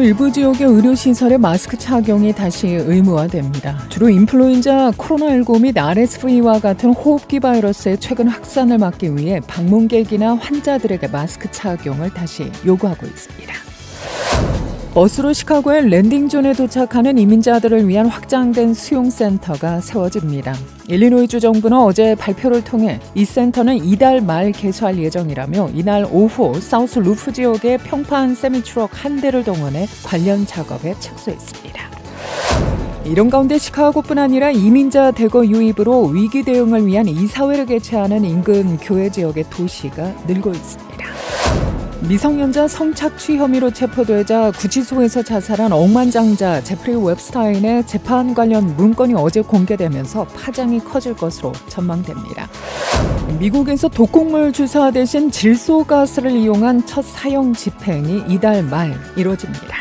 시카고 일부 지역의 의료시설의 마스크 착용이 다시 의무화됩니다. 주로 인플루엔자, 코로나19 및 RSV와 같은 호흡기 바이러스의 최근 확산을 막기 위해 방문객이나 환자들에게 마스크 착용을 다시 요구하고 있습니다. 버스로 시카고의 랜딩존에 도착하는 이민자들을 위한 확장된 수용센터가 세워집니다. 일리노이주 정부는 어제 발표를 통해 이 센터는 이달 말 개소할 예정이라며 이날 오후 사우스 루프 지역의 평판 세미트럭 한 대를 동원해 관련 작업에 착수했습니다. 이런 가운데 시카고뿐 아니라 이민자 대거 유입으로 위기 대응을 위한 이사회를 개최하는 인근 교외 지역의 도시가 늘고 있습니다. 미성년자 성착취 혐의로 체포되자 구치소에서 자살한 억만장자 제프리 웹스타인의 재판 관련 문건이 어제 공개되면서 파장이 커질 것으로 전망됩니다. 미국에서 독극물 주사 대신 질소가스를 이용한 첫 사형 집행이 이달 말 이뤄집니다.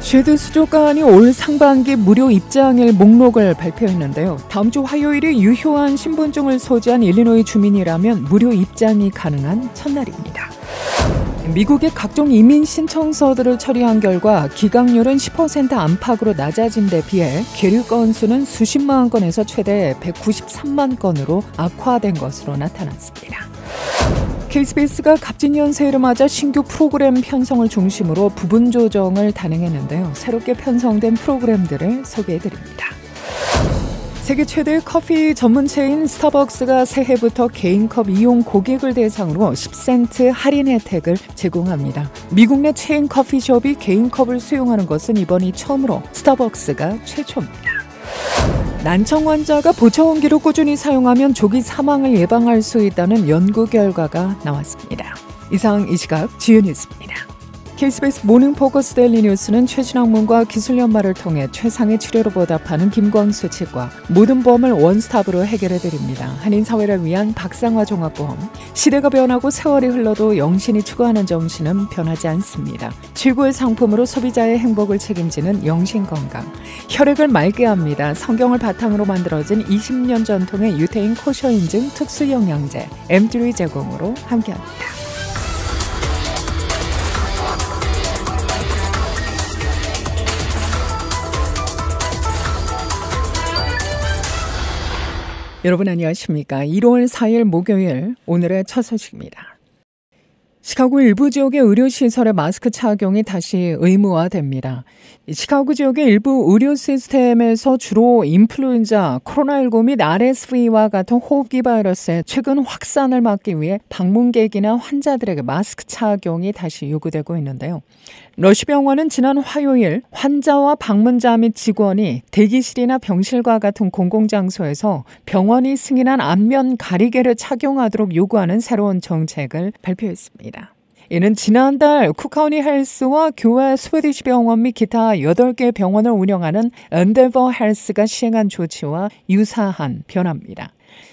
쉐드 수족관이 올 상반기 무료 입장일 목록을 발표했는데요. 다음 주 화요일이 유효한 신분증을 소지한 일리노이 주민이라면 무료 입장이 가능한 첫날입니다. 미국의 각종 이민 신청서들을 처리한 결과 기각률은 10% 안팎으로 낮아진 데 비해 계류 건수는 수십만 건에서 최대 193만 건으로 악화된 것으로 나타났습니다. KBS가 갑진 연세를 맞아 신규 프로그램 편성을 중심으로 부분 조정을 단행했는데요. 새롭게 편성된 프로그램들을 소개해드립니다. 세계 최대의 커피 전문 체인 스타벅스가 새해부터 개인컵 이용 고객을 대상으로 10센트 할인 혜택을 제공합니다. 미국 내 체인 커피숍이 개인컵을 수용하는 것은 이번이 처음으로 스타벅스가 최초입니다. 난청 환자가 보청기를 꾸준히 사용하면 조기 사망을 예방할 수 있다는 연구 결과가 나왔습니다. 이상 이 시각 지은이었습니다. KBS 모닝 포커스 데일리 뉴스는 최신 학문과 기술 연마를 통해 최상의 치료로 보답하는 김광수 측과 모든 보험을 원스톱으로 해결해드립니다. 한인사회를 위한 박상화 종합보험. 시대가 변하고 세월이 흘러도 영신이 추구하는 정신은 변하지 않습니다. 최고의 상품으로 소비자의 행복을 책임지는 영신건강. 혈액을 맑게 합니다. 성경을 바탕으로 만들어진 20년 전통의 유태인 코셔 인증 특수영양제 M3 제공으로 함께합니다. 여러분 안녕하십니까? 1월 4일 목요일 오늘의 첫 소식입니다. 시카고 일부 지역의 의료시설의 마스크 착용이 다시 의무화됩니다. 시카고 지역의 일부 의료 시스템에서 주로 인플루엔자, 코로나19 및 RSV와 같은 호흡기 바이러스의 최근 확산을 막기 위해 방문객이나 환자들에게 마스크 착용이 다시 요구되고 있는데요. 러시병원은 지난 화요일 환자와 방문자 및 직원이 대기실이나 병실과 같은 공공장소에서 병원이 승인한 안면 가리개를 착용하도록 요구하는 새로운 정책을 발표했습니다. 이는 지난달 쿡카우니 헬스와 교회 스웨디시 병원 및 기타 8개 병원을 운영하는 엔데버 헬스가 시행한 조치와 유사한 변화입니다.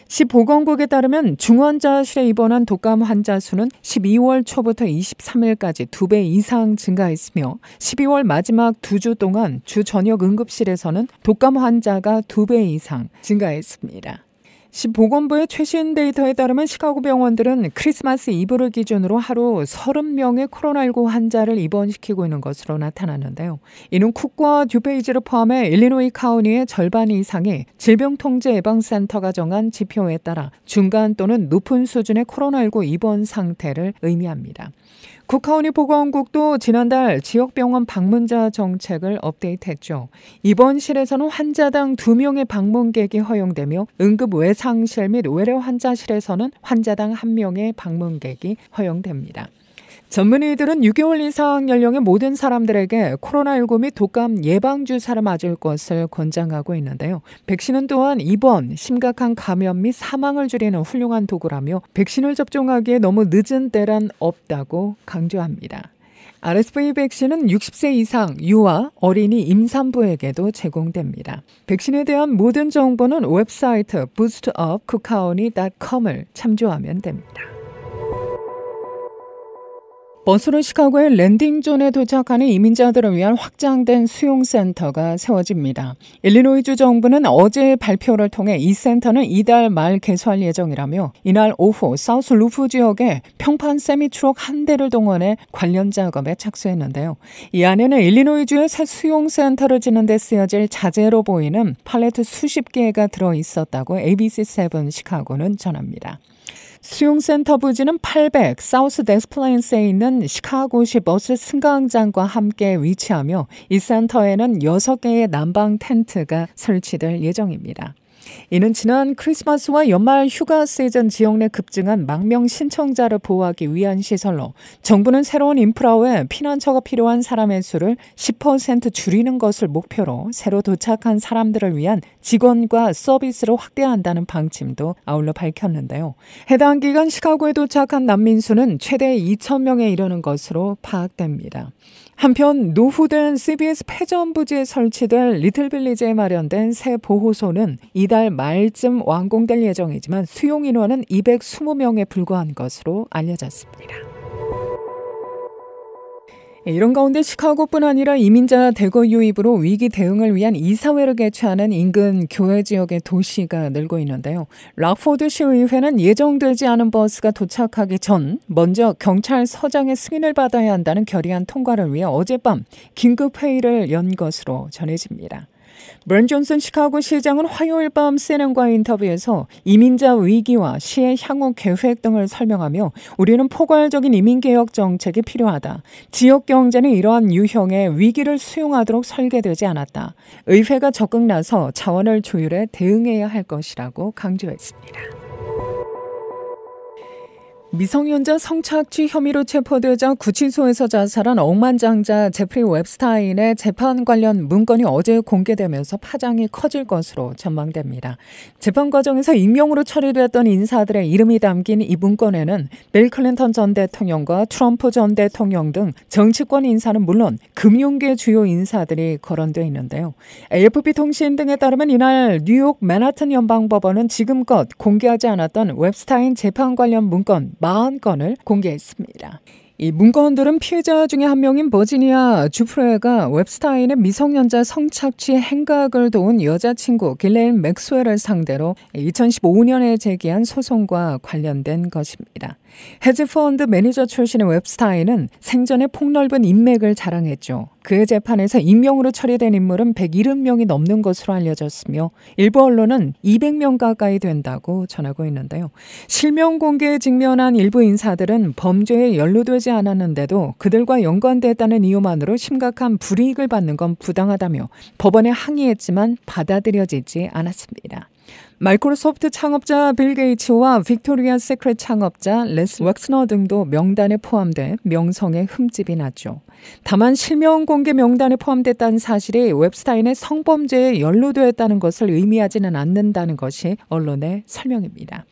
시 보건국에 따르면 중환자실에 입원한 독감 환자 수는 12월 초부터 23일까지 2배 이상 증가했으며 12월 마지막 2주 동안 주 전역 응급실에서는 독감 환자가 2배 이상 증가했습니다. 시 보건부의 최신 데이터에 따르면 시카고 병원들은 크리스마스 이브를 기준으로 하루 30명의 코로나19 환자를 입원시키고 있는 것으로 나타났는데요. 이는 쿡과 듀페이지를 포함해 일리노이 카운티의 절반 이상이 질병통제예방센터가 정한 지표에 따라 중간 또는 높은 수준의 코로나19 입원 상태를 의미합니다. 쿡카우니 보건국도 지난달 지역병원 방문자 정책을 업데이트했죠. 입원실에서는 환자당 2명의 방문객이 허용되며 응급 외상실 및 외래 환자실에서는 환자당 1명의 방문객이 허용됩니다. 전문의들은 6개월 이상 연령의 모든 사람들에게 코로나19 및 독감 예방주사를 맞을 것을 권장하고 있는데요. 백신은 또한 입원, 심각한 감염 및 사망을 줄이는 훌륭한 도구라며 백신을 접종하기에 너무 늦은 때란 없다고 강조합니다. RSV 백신은 60세 이상 유아, 어린이 임산부에게도 제공됩니다. 백신에 대한 모든 정보는 웹사이트 boostupcookcounty.com을 참조하면 됩니다. 버스로 시카고의 랜딩존에 도착하는 이민자들을 위한 확장된 수용센터가 세워집니다. 일리노이주 정부는 어제 발표를 통해 이 센터는 이달 말 개소할 예정이라며 이날 오후 사우스 루프 지역에 평판 세미트럭 한 대를 동원해 관련 작업에 착수했는데요. 이 안에는 일리노이주의 새 수용센터를 짓는 데 쓰여질 자재로 보이는 팔레트 수십 개가 들어있었다고 ABC7 시카고는 전합니다. 수용센터 부지는 800 사우스 데스플레인스에 있는 시카고시 버스 승강장과 함께 위치하며 이 센터에는 6개의 난방 텐트가 설치될 예정입니다. 이는 지난 크리스마스와 연말 휴가 시즌 지역 내 급증한 망명 신청자를 보호하기 위한 시설로 정부는 새로운 인프라 외 피난처가 필요한 사람의 수를 10% 줄이는 것을 목표로 새로 도착한 사람들을 위한 직원과 서비스를 확대한다는 방침도 아울러 밝혔는데요. 해당 기간 시카고에 도착한 난민 수는 최대 2,000명에 이르는 것으로 파악됩니다. 한편 노후된 CBS 패전 부지에 설치될 리틀빌리지에 마련된 새 보호소는 이달 말쯤 완공될 예정이지만 수용 인원은 220명에 불과한 것으로 알려졌습니다. 이런 가운데 시카고뿐 아니라 이민자 대거 유입으로 위기 대응을 위한 이사회를 개최하는 인근 교외 지역의 도시가 늘고 있는데요. 락포드시 의회는 예정되지 않은 버스가 도착하기 전 먼저 경찰서장의 승인을 받아야 한다는 결의안 통과를 위해 어젯밤 긴급회의를 연 것으로 전해집니다. 브랜 존슨 시카고 시장은 화요일 밤 CNN과의 인터뷰에서 이민자 위기와 시의 향후 계획 등을 설명하며 우리는 포괄적인 이민개혁 정책이 필요하다. 지역 경제는 이러한 유형의 위기를 수용하도록 설계되지 않았다. 의회가 적극 나서 자원을 조율해 대응해야 할 것이라고 강조했습니다. 미성년자 성착취 혐의로 체포되자 구치소에서 자살한 억만장자 제프리 웹스타인의 재판 관련 문건이 어제 공개되면서 파장이 커질 것으로 전망됩니다. 재판 과정에서 익명으로 처리됐던 인사들의 이름이 담긴 이 문건에는 빌 클린턴 전 대통령과 트럼프 전 대통령 등 정치권 인사는 물론 금융계 주요 인사들이 거론되어 있는데요. AFP 통신 등에 따르면 이날 뉴욕 맨하튼 연방법원은 지금껏 공개하지 않았던 웹스타인 재판 관련 문건 40건을 공개했습니다. 이 문건들은 피해자 중에 한 명인 버지니아 주프레가 웹스타인의 미성년자 성착취 행각을 도운 여자친구 길레인 맥스웰을 상대로 2015년에 제기한 소송과 관련된 것입니다. 헤지펀드 매니저 출신의 웹스타인은 생전에 폭넓은 인맥을 자랑했죠. 그의 재판에서 익명으로 처리된 인물은 170명이 넘는 것으로 알려졌으며 일부 언론은 200명 가까이 된다고 전하고 있는데요. 실명 공개에 직면한 일부 인사들은 범죄에 연루되지 않았는데도 그들과 연관됐다는 이유만으로 심각한 불이익을 받는 건 부당하다며 법원에 항의했지만 받아들여지지 않았습니다. 마이크로소프트 창업자 빌 게이츠와 빅토리아 세크렛 창업자 레스 웩스너 등도 명단에 포함돼 명성에 흠집이 났죠. 다만 실명 공개 명단에 포함됐다는 사실이 웹스타인의 성범죄에 연루되었다는 것을 의미하지는 않는다는 것이 언론의 설명입니다.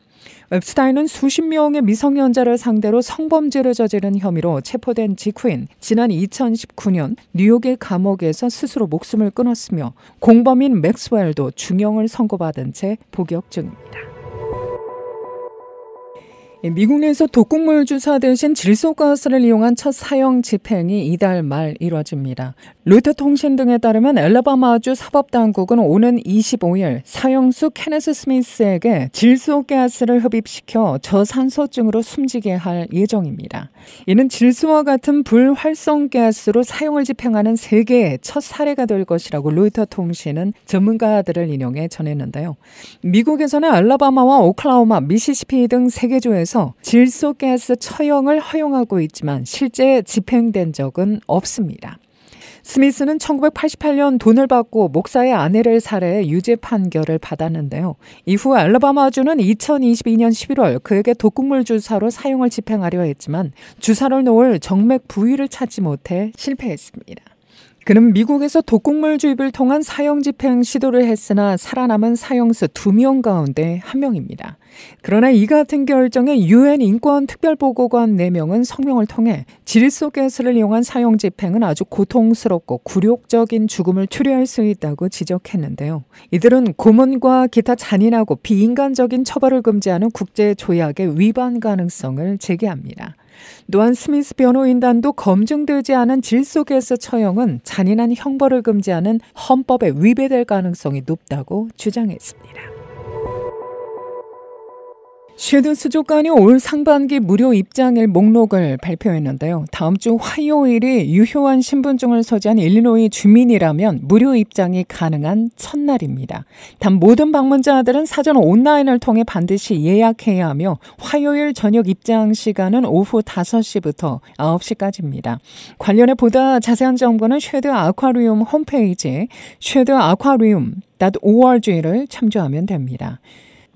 웹스타인은 수십 명의 미성년자를 상대로 성범죄를 저지른 혐의로 체포된 직후인 지난 2019년 뉴욕의 감옥에서 스스로 목숨을 끊었으며 공범인 맥스웰도 중형을 선고받은 채 복역 중입니다. 미국 내에서 독극물 주사 대신 질소가스를 이용한 첫 사형 집행이 이달 말 이뤄집니다. 로이터 통신 등에 따르면 엘라바마주 사법당국은 오는 25일 사형수 케네스 스미스에게 질소가스를 흡입시켜 저산소증으로 숨지게 할 예정입니다. 이는 질소와 같은 불활성가스로 사형을 집행하는 세계의 첫 사례가 될 것이라고 로이터 통신은 전문가들을 인용해 전했는데요. 미국에서는 알라바마와 오클라호마, 미시시피 등 3개주에서 질소가스 처형을 허용하고 있지만 실제 집행된 적은 없습니다. 스미스는 1988년 돈을 받고 목사의 아내를 살해해 유죄 판결을 받았는데요. 이후 알라바마주는 2022년 11월 그에게 독극물 주사로 사형을 집행하려 했지만 주사를 놓을 정맥 부위를 찾지 못해 실패했습니다. 그는 미국에서 독극물 주입을 통한 사형 집행 시도를 했으나 살아남은 사형수 2명 가운데 1명입니다. 그러나 이 같은 결정에 UN 인권특별보고관 4명은 성명을 통해 질소가스를 이용한 사형 집행은 아주 고통스럽고 굴욕적인 죽음을 초래할 수 있다고 지적했는데요. 이들은 고문과 기타 잔인하고 비인간적인 처벌을 금지하는 국제조약의 위반 가능성을 제기합니다. 또한 스미스 변호인단도 검증되지 않은 질소가스 처형은 잔인한 형벌을 금지하는 헌법에 위배될 가능성이 높다고 주장했습니다. 쉐드 수족관이 올 상반기 무료 입장일 목록을 발표했는데요. 다음 주 화요일이 유효한 신분증을 소지한 일리노이 주민이라면 무료 입장이 가능한 첫날입니다. 단 모든 방문자들은 사전 온라인을 통해 반드시 예약해야 하며 화요일 저녁 입장 시간은 오후 5시부터 9시까지입니다. 관련해 보다 자세한 정보는 쉐드 아쿠아리움 홈페이지 shedaquarium.org를 참조하면 됩니다.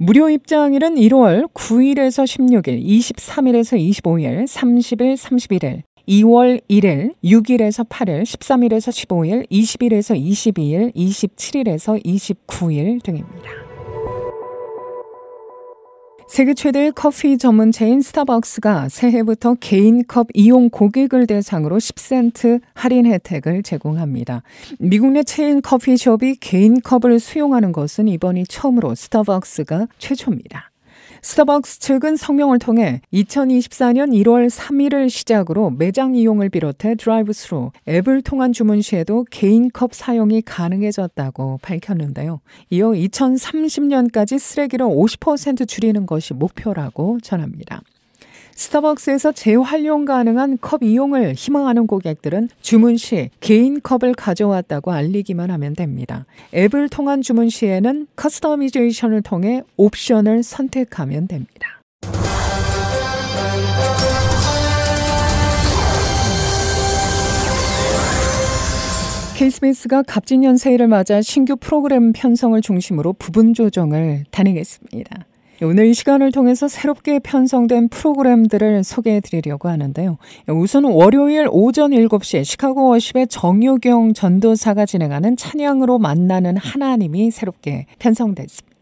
무료 입장일은 1월 9일에서 16일, 23일에서 25일, 30일, 31일, 2월 1일, 6일에서 8일, 13일에서 15일, 20일에서 22일, 27일에서 29일 등입니다. 세계 최대의 커피 전문체인 스타벅스가 새해부터 개인컵 이용 고객을 대상으로 10센트 할인 혜택을 제공합니다. 미국 내 체인 커피숍이 개인컵을 수용하는 것은 이번이 처음으로 스타벅스가 최초입니다. 스타벅스 측은 성명을 통해 2024년 1월 3일을 시작으로 매장 이용을 비롯해 드라이브스루, 앱을 통한 주문 시에도 개인컵 사용이 가능해졌다고 밝혔는데요. 이어 2030년까지 쓰레기를 50% 줄이는 것이 목표라고 전합니다. 스타벅스에서 재활용 가능한 컵 이용을 희망하는 고객들은 주문 시 개인 컵을 가져왔다고 알리기만 하면 됩니다. 앱을 통한 주문 시에는 커스터미제이션을 통해 옵션을 선택하면 됩니다. KBS가 갑진년 새해를 맞아 신규 프로그램 편성을 중심으로 부분 조정을 단행했습니다. 오늘 이 시간을 통해서 새롭게 편성된 프로그램들을 소개해 드리려고 하는데요. 우선 월요일 오전 7시에 시카고 워십의 정유경 전도사가 진행하는 찬양으로 만나는 하나님이 새롭게 편성됐습니다.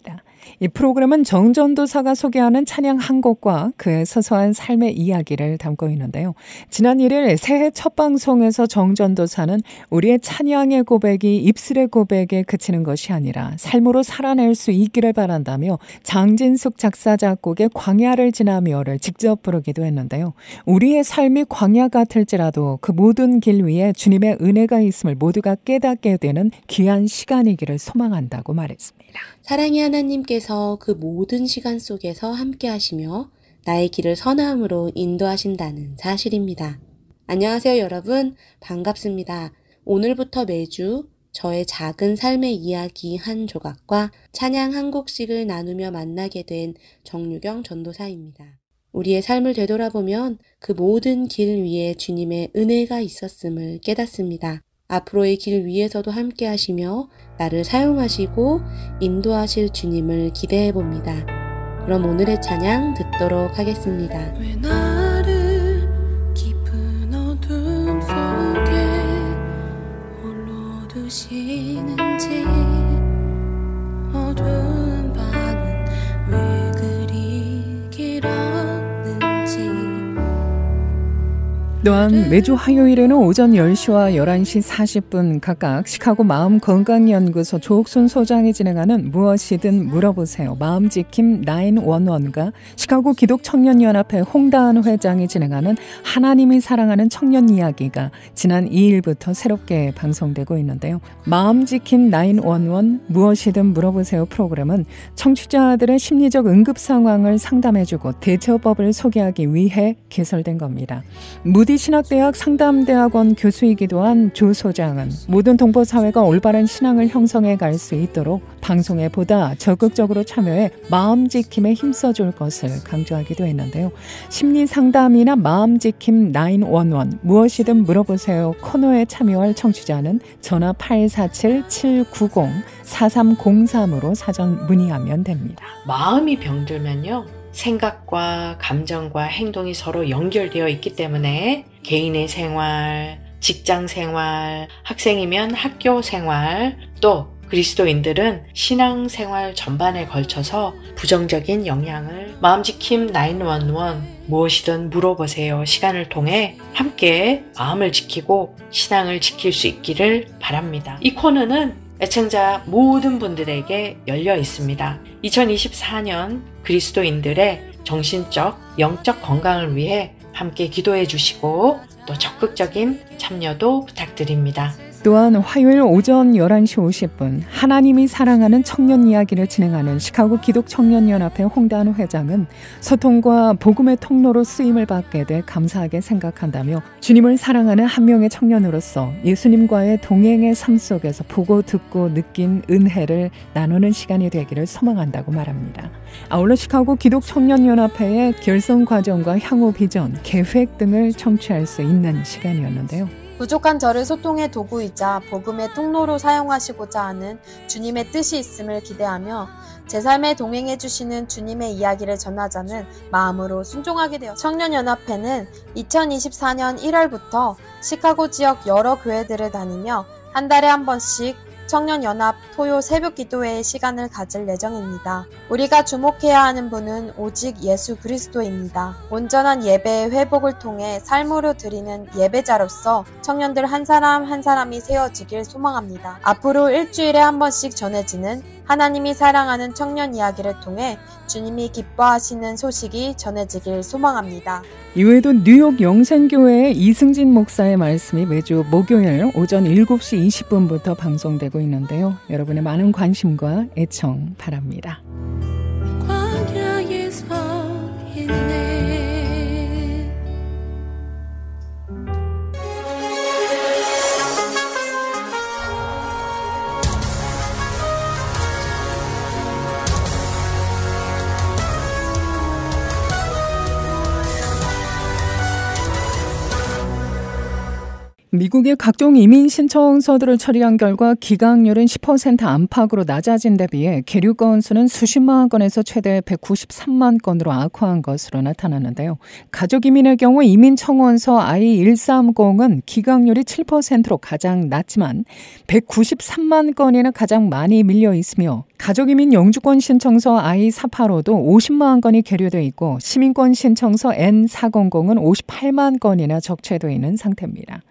이 프로그램은 정 전도사가 소개하는 찬양 한 곡과 그의 소소한 삶의 이야기를 담고 있는데요. 지난 1일 새해 첫 방송에서 정 전도사는 우리의 찬양의 고백이 입술의 고백에 그치는 것이 아니라 삶으로 살아낼 수 있기를 바란다며 장진숙 작사 작곡의 광야를 지나며를 직접 부르기도 했는데요. 우리의 삶이 광야 같을지라도 그 모든 길 위에 주님의 은혜가 있음을 모두가 깨닫게 되는 귀한 시간이기를 소망한다고 말했습니다. 사랑의 하나님께서 그 모든 시간 속에서 함께 하시며 나의 길을 선함으로 인도하신다는 사실입니다. 안녕하세요 여러분, 반갑습니다. 오늘부터 매주 저의 작은 삶의 이야기 한 조각과 찬양 한 곡씩을 나누며 만나게 된 정유경 전도사입니다. 우리의 삶을 되돌아보면 그 모든 길 위에 주님의 은혜가 있었음을 깨닫습니다. 앞으로의 길 위에서도 함께 하시며 나를 사용하시고 인도하실 주님을 기대해 봅니다. 그럼 오늘의 찬양 듣도록 하겠습니다. 왜 나를 깊은 어둠 속에 홀로 두시는지 어두운 밤은 왜 그리 길었는지. 또한 매주 화요일에는 오전 10시와 11시 40분 각각 시카고 마음건강연구소 조옥순 소장이 진행하는 무엇이든 물어보세요. 마음지킴 911과 시카고 기독청년연합회 홍다은 회장이 진행하는 하나님이 사랑하는 청년 이야기가 지난 2일부터 새롭게 방송되고 있는데요. 마음지킴 911 무엇이든 물어보세요 프로그램은 청취자들의 심리적 응급 상황을 상담해주고 대처법을 소개하기 위해 개설된 겁니다. 무디 신학대학 상담대학원 교수이기도 한 조 소장은 모든 동포사회가 올바른 신앙을 형성해 갈 수 있도록 방송에 보다 적극적으로 참여해 마음지킴에 힘써줄 것을 강조하기도 했는데요. 심리상담이나 마음지킴 911 무엇이든 물어보세요 코너에 참여할 청취자는 전화 847-790-4303으로 사전 문의하면 됩니다. 마음이 병들면요, 생각과 감정과 행동이 서로 연결되어 있기 때문에 개인의 생활, 직장 생활, 학생이면 학교 생활, 또 그리스도인들은 신앙생활 전반에 걸쳐서 부정적인 영향을 마음지킴 911 무엇이든 물어보세요 시간을 통해 함께 마음을 지키고 신앙을 지킬 수 있기를 바랍니다. 이 코너는 애청자 모든 분들에게 열려 있습니다. 2024년 그리스도인들의 정신적, 영적 건강을 위해 함께 기도해 주시고 또 적극적인 참여도 부탁드립니다. 또한 화요일 오전 11시 50분 하나님이 사랑하는 청년 이야기를 진행하는 시카고 기독청년연합회 홍대한 회장은 소통과 복음의 통로로 쓰임을 받게 돼 감사하게 생각한다며 주님을 사랑하는 한 명의 청년으로서 예수님과의 동행의 삶 속에서 보고 듣고 느낀 은혜를 나누는 시간이 되기를 소망한다고 말합니다. 아울러 시카고 기독청년연합회의 결성 과정과 향후 비전, 계획 등을 청취할 수 있는 시간이었는데요. 부족한 저를 소통의 도구이자 복음의 통로로 사용하시고자 하는 주님의 뜻이 있음을 기대하며 제 삶에 동행해 주시는 주님의 이야기를 전하자는 마음으로 순종하게 되었습니다. 청년연합회는 2024년 1월부터 시카고 지역 여러 교회들을 다니며 한 달에 한 번씩 청년연합 토요 새벽 기도회의 시간을 가질 예정입니다. 우리가 주목해야 하는 분은 오직 예수 그리스도입니다. 온전한 예배의 회복을 통해 삶으로 드리는 예배자로서 청년들 한 사람 한 사람이 세워지길 소망합니다. 앞으로 일주일에 한 번씩 전해지는 하나님이 사랑하는 청년 이야기를 통해 주님이 기뻐하시는 소식이 전해지길 소망합니다. 이외에도 뉴욕 영생교회의 이승진 목사의 말씀이 매주 목요일 오전 7시 20분부터 방송되고 있는데요. 여러분의 많은 관심과 애청 바랍니다. 광야에 서 있네. 미국의 각종 이민 신청서들을 처리한 결과 기각률은 10% 안팎으로 낮아진 데 비해 계류 건수는 수십만 건에서 최대 193만 건으로 악화한 것으로 나타났는데요. 가족 이민의 경우 이민 청원서 I-130은 기각률이 7%로 가장 낮지만 193만 건이나 가장 많이 밀려 있으며 가족이민 영주권 신청서 I-485도 50만 건이 계류돼 있고 시민권 신청서 N-400은 58만 건이나 적체되어 있는 상태입니다.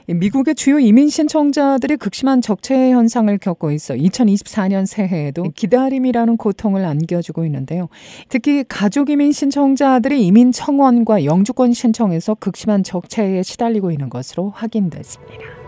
미국의 주요 이민 신청자들이 극심한 적체 현상을 겪고 있어 2024년 새해에도 기다림이라는 고통을 안겨주고 있는데요. 특히 가족 이민 신청자들이 이민 청원과 영주권 신청에서 극심한 적체에 시달리고 있는 것으로 확인됐습니다.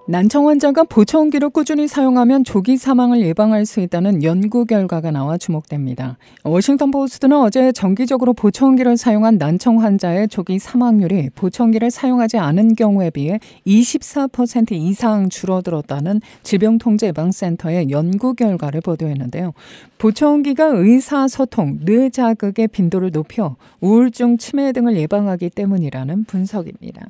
난청 환자가 보청기를 꾸준히 사용하면 조기 사망을 예방할 수 있다는 연구 결과가 나와 주목됩니다. 워싱턴 포스트는 어제 정기적으로 보청기를 사용한 난청 환자의 조기 사망률이 보청기를 사용하지 않은 경우에 비해 24% 이상 줄어들었다는 질병통제예방센터의 연구 결과를 보도했는데요. 보청기가 의사소통, 뇌자극의 빈도를 높여 우울증, 치매 등을 예방하기 때문이라는 분석입니다.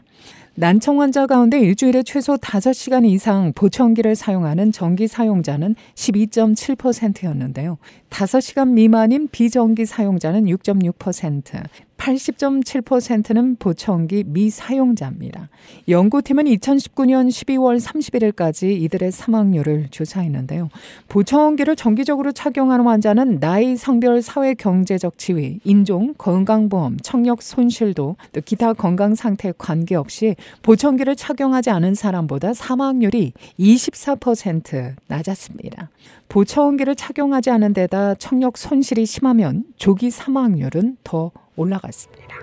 난청 환자 가운데 일주일에 최소 5시간 이상 보청기를 사용하는 정기 사용자는 12.7%였는데요. 5시간 미만인 비정기 사용자는 6.6%, 80.7%는 보청기 미사용자입니다. 연구팀은 2019년 12월 31일까지 이들의 사망률을 조사했는데요. 보청기를 정기적으로 착용하는 환자는 나이, 성별, 사회, 경제적 지위, 인종, 건강보험, 청력 손실도 또 기타 건강 상태에 관계없이 보청기를 착용하지 않은 사람보다 사망률이 24% 낮았습니다. 보청기를 착용하지 않은 데다 청력 손실이 심하면 조기 사망률은 더 올라갔습니다.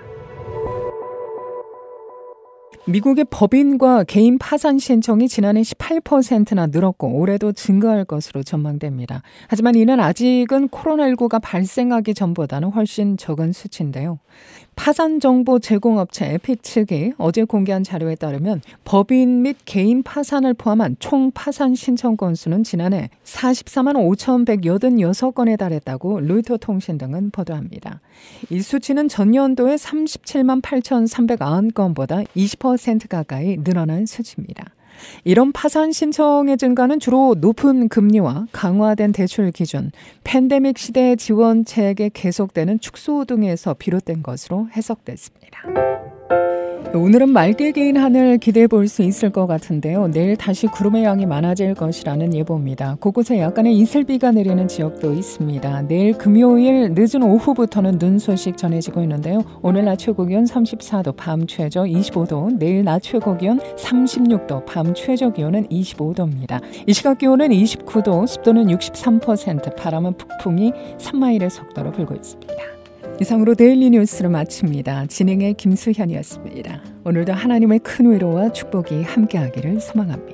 미국의 법인과 개인 파산 신청이 지난해 18%나 늘었고 올해도 증가할 것으로 전망됩니다. 하지만 이는 아직은 코로나19가 발생하기 전보다는 훨씬 적은 수치인데요. 파산 정보 제공업체 에픽 측이 어제 공개한 자료에 따르면 법인 및 개인 파산을 포함한 총 파산 신청 건수는 지난해 44만 5,186건에 달했다고 로이터 통신 등은 보도합니다. 이 수치는 전년도의 37만 8,390건보다 20% 가까이 늘어난 수치입니다. 이런 파산 신청의 증가는 주로 높은 금리와 강화된 대출 기준, 팬데믹 시대의 지원책에 계속되는 축소 등에서 비롯된 것으로 해석됐습니다. 오늘은 맑게 개인 하늘 기대해 볼 수 있을 것 같은데요. 내일 다시 구름의 양이 많아질 것이라는 예보입니다. 곳곳에 약간의 이슬비가 내리는 지역도 있습니다. 내일 금요일 늦은 오후부터는 눈 소식 전해지고 있는데요. 오늘 낮 최고 기온 34도, 밤 최저 25도, 내일 낮 최고 기온 36도, 밤 최저 기온은 25도입니다. 이 시각 기온은 29도, 습도는 63%, 바람은 북풍이 3마일의 속도로 불고 있습니다. 이상으로 데일리 뉴스를 마칩니다. 진행의 김수현이었습니다. 오늘도 하나님의 큰 위로와 축복이 함께하기를 소망합니다.